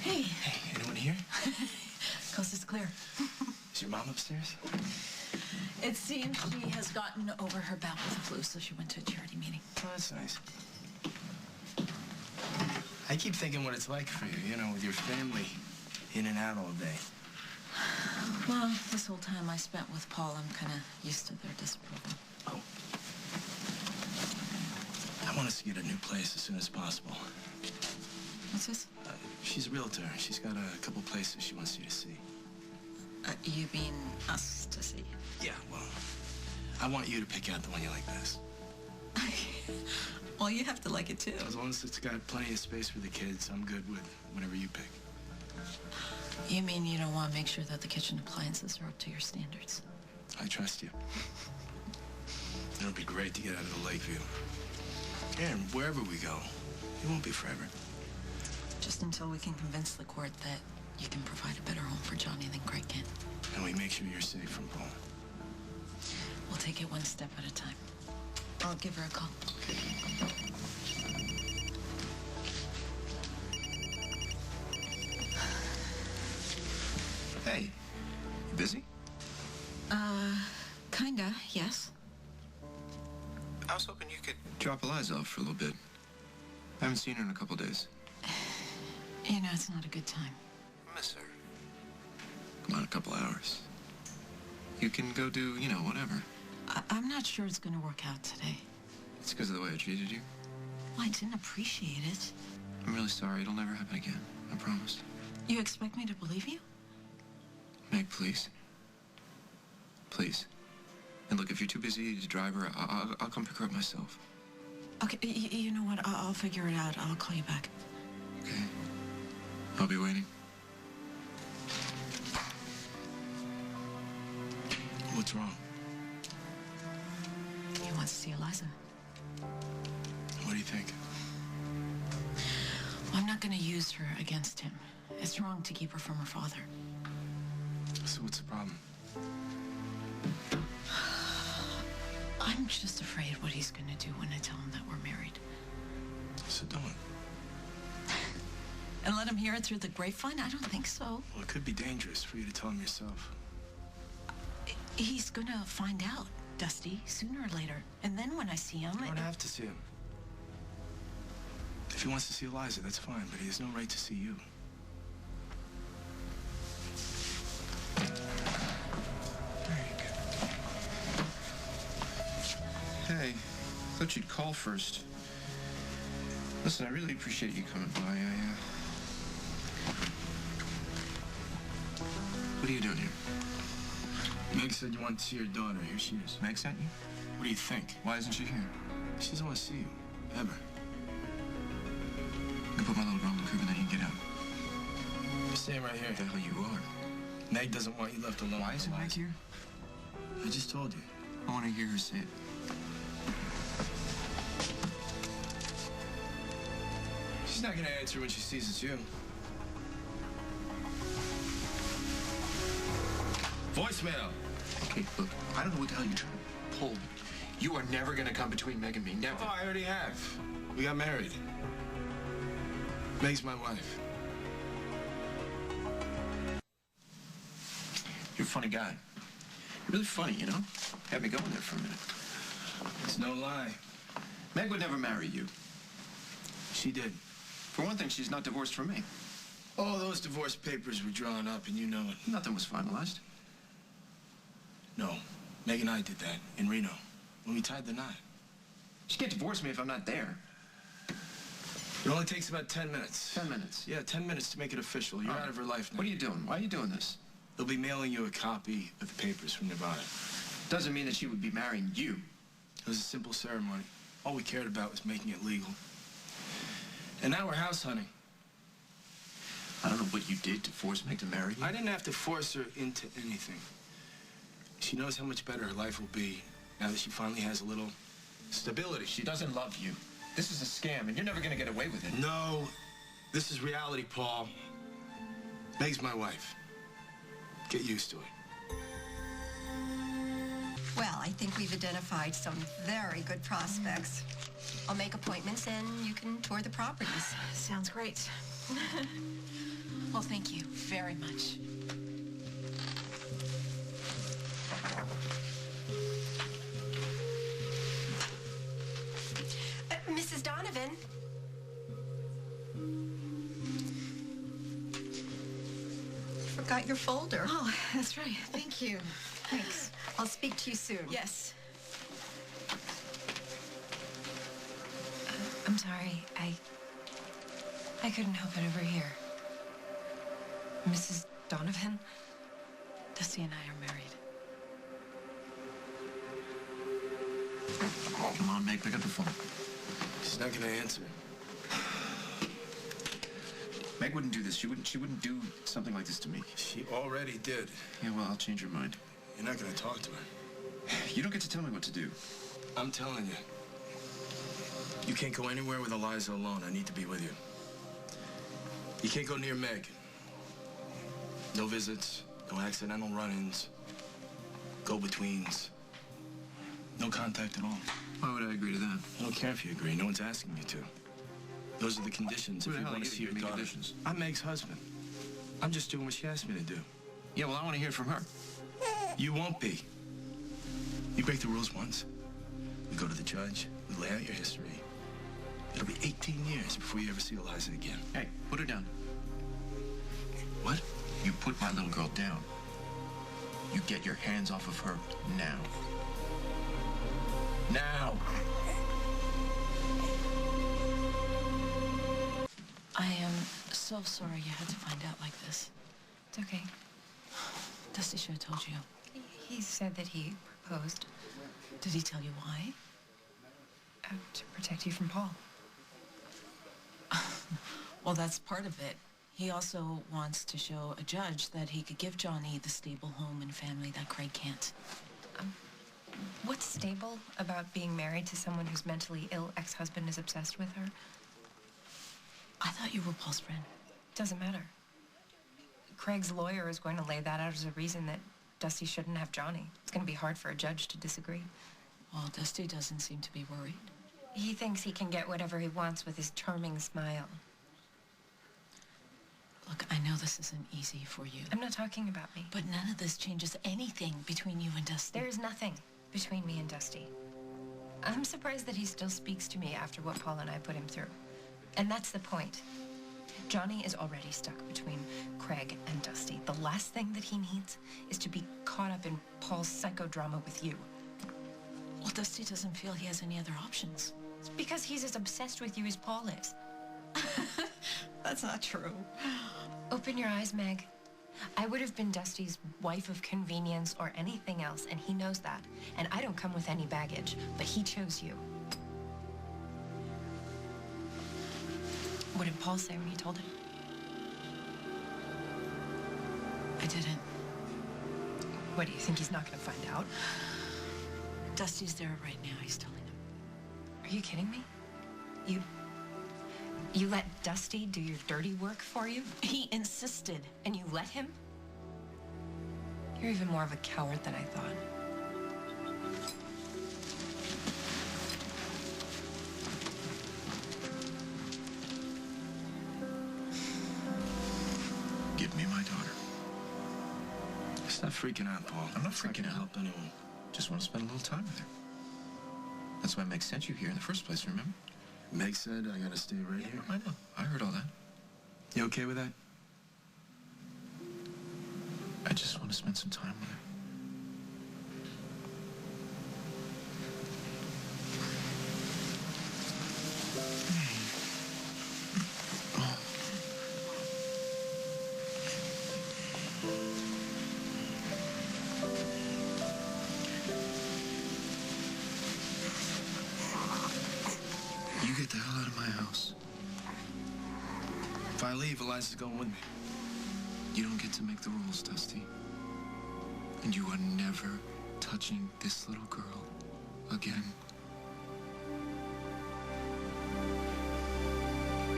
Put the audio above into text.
Hey. Hey, anyone here? Coast is clear. Is your mom upstairs? It seems she has gotten over her bout with the flu, so she went to a charity meeting. Oh, that's nice. I keep thinking what it's like for you, with your family in and out all day. Well, this whole time I spent with Paul, I'm kind of used to their disapproval. Oh. I want us to get a new place as soon as possible. What's this? She's a realtor. She's got a couple places she wants you to see. You mean us to see? Yeah, well, I want you to pick out the one you like best. Well, you have to like it, too. As long as it's got plenty of space for the kids, I'm good with whatever you pick. You mean you don't want to make sure that the kitchen appliances are up to your standards? I trust you. It'll be great to get out of the Lakeview. And wherever we go, it won't be forever. Just until we can convince the court that you can provide a better home for Johnny than Craig can. And we make sure you're safe from Paul. We'll take it one step at a time. I'll give her a call. Hey, you busy? Kinda, yes. I was hoping you could drop Eliza off for a little bit. I haven't seen her in a couple days. It's not a good time. I miss her. Come on, a couple hours. You can go do, whatever. I'm not sure it's gonna work out today. It's because of the way I treated you. Well, I didn't appreciate it. I'm really sorry. It'll never happen again. I promise. You expect me to believe you? Meg, please. Please. And look, if you're too busy to drive her, I'll come pick her up myself. Okay, you know what? I'll figure it out. I'll call you back. Okay. I'll be waiting. What's wrong? He wants to see Eliza. What do you think? Well, I'm not going to use her against him. It's wrong to keep her from her father. So what's the problem? I'm just afraid what he's going to do when I tell him that we're married. So don't. And let him hear it through the grapevine? I don't think so. Well, it could be dangerous for you to tell him yourself. He's going to find out, Dusty, sooner or later. And then when I see him... You don't have to see him. If he wants to see Eliza, that's fine, but he has no right to see you. There you go. Hey, thought you'd call first. Listen, I really appreciate you coming by. What are you doing here? Meg said you wanted to see your daughter. Here she is. Meg sent you? What do you think? Why isn't she here? She doesn't want to see you. Ever. I can put my little girl in the crib and then you can get out. You're staying right here. What the hell you are? Meg doesn't want you left alone. Why isn't Meg here? I just told you. I want to hear her say it. She's not gonna answer when she sees it's you. Voicemail. Okay, look, I don't know what the hell you're trying to pull. You are never gonna come between Meg and me, never. Oh, I already have. We got married. Meg's my wife. You're a funny guy. You're really funny, Had me going there for a minute. It's no lie. Meg would never marry you. She did. For one thing, she's not divorced from me. All those divorce papers were drawn up, and you know it. Nothing was finalized. No. Meg and I did that in Reno when we tied the knot. She can't divorce me if I'm not there. It only takes about 10 minutes. 10 minutes? Yeah, 10 minutes to make it official. You're out of her life now. What are you doing? Why are you doing this? They'll be mailing you a copy of the papers from Nevada. Doesn't mean that she would be marrying you. It was a simple ceremony. All we cared about was making it legal. And now we're house hunting. I don't know what you did to force Meg to marry you. I didn't have to force her into anything. She knows how much better her life will be now that she finally has a little stability. She doesn't love you. This is a scam, and you're never going to get away with it. No, this is reality, Paul. Meg's my wife. Get used to it. Well, I think we've identified some very good prospects. I'll make appointments and you can tour the properties. Sounds great. Well, thank you very much. Mrs. Donovan? Forgot your folder. Oh, that's right. Thank you. Thanks. I'll speak to you soon. Yes. I'm sorry. I couldn't help it over here. Mrs. Donovan? Dusty and I are married. Come on, Meg, pick up the phone. She's not gonna answer. Meg wouldn't do this. She wouldn't do something like this to me. She already did. Yeah, well, I'll change her mind. You're not gonna talk to her. You don't get to tell me what to do. I'm telling you. You can't go anywhere with Eliza alone. I need to be with you. You can't go near Meg. No visits, no accidental run-ins, go-betweens. No contact at all. Why would I agree to that? I don't care if you agree. No one's asking you to. Those are the conditions Who if the you hell want to are see you your to make daughter. conditions? I'm Meg's husband. I'm just doing what she asked me to do. Yeah, well, I want to hear it from her. You won't be. You break the rules once. We go to the judge. We lay out your history. It'll be 18 years before you ever see Eliza again. Hey, put her down. What? You put my little girl down. You get your hands off of her now. Now! I am so sorry you had to find out like this. It's okay. Dusty should have told you. He said that he proposed Did he tell you why? to protect you from Paul. Well, that's part of it. He also wants to show a judge that he could give Johnny the stable home and family that Craig can't. What's stable about being married to someone whose mentally ill ex-husband is obsessed with her? I thought you were Paul's friend. Doesn't matter. Craig's lawyer is going to lay that out as a reason that Dusty shouldn't have Johnny. It's going to be hard for a judge to disagree. Well, Dusty doesn't seem to be worried. He thinks he can get whatever he wants with his charming smile. Look, I know this isn't easy for you. I'm not talking about me. But none of this changes anything between you and Dusty. There's nothing between me and Dusty. I'm surprised that he still speaks to me after what Paul and I put him through. And that's the point. Johnny is already stuck between Craig and Dusty. The last thing that he needs is to be caught up in Paul's psychodrama with you. Well, Dusty doesn't feel he has any other options. It's because he's as obsessed with you as Paul is. That's not true. Open your eyes, Meg. I would have been Dusty's wife of convenience or anything else, and he knows that. And I don't come with any baggage, but he chose you. What did Paul say when you told him? I didn't. What, do you think he's not going to find out? Dusty's there right now. He's telling him. Are you kidding me? You let Dusty do your dirty work for you? He insisted. And you let him? You're even more of a coward than I thought. Give me my daughter. Stop freaking out, Paul. I'm not It's freaking gonna out. help anyone. Just want to spend a little time with her. That's why Meg sent you here in the first place, remember? Meg said I gotta stay right here. I know. I heard all that. You okay with that? I just want to spend some time with her. You get the hell out of my house. If I leave, Eliza's going with me. You don't get to make the rules, Dusty. And you are never touching this little girl again.